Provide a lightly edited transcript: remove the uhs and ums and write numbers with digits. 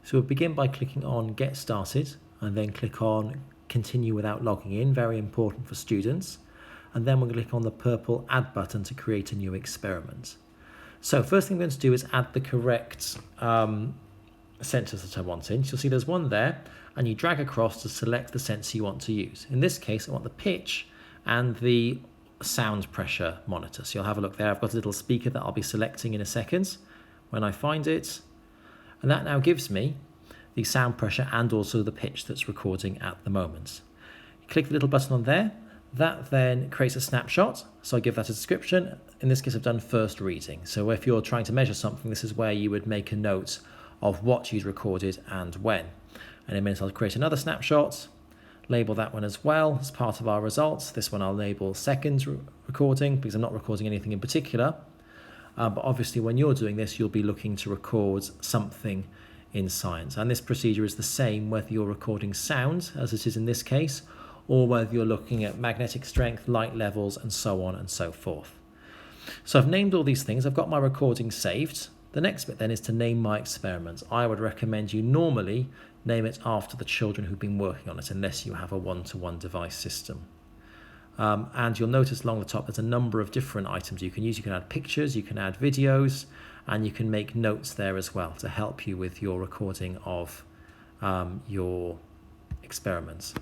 So we'll begin by clicking on Get Started and then click on Continue without logging in, very important for students. And then we'll click on the purple Add button to create a new experiment. So first thing we're going to do is add the correct sensors that I want in. So you'll see there's one there, and you drag across to select the sensor you want to use. In this case, I want the pitch and the sound pressure monitor. So you'll have a look there. I've got a little speaker that I'll be selecting in a second when I find it. And that now gives me the sound pressure and also the pitch that's recording at the moment. You click the little button on there. That then creates a snapshot. So I give that a description. In this case, I've done first reading. So if you're trying to measure something, this is where you would make a note of what you'd recorded and when. And in a minute, I'll create another snapshot, label that one as well as part of our results. This one I'll label second recording because I'm not recording anything in particular. But obviously when you're doing this, you'll be looking to record something in science. And this procedure is the same whether you're recording sound, as it is in this case, or whether you're looking at magnetic strength, light levels, and so on and so forth. So I've named all these things. I've got my recording saved. The next bit then is to name my experiment. I would recommend you normally name it after the children who've been working on it, unless you have a one-to-one device system. And you'll notice along the top there's a number of different items you can use. You can add pictures, you can add videos, and you can make notes there as well to help you with your recording of your experiments.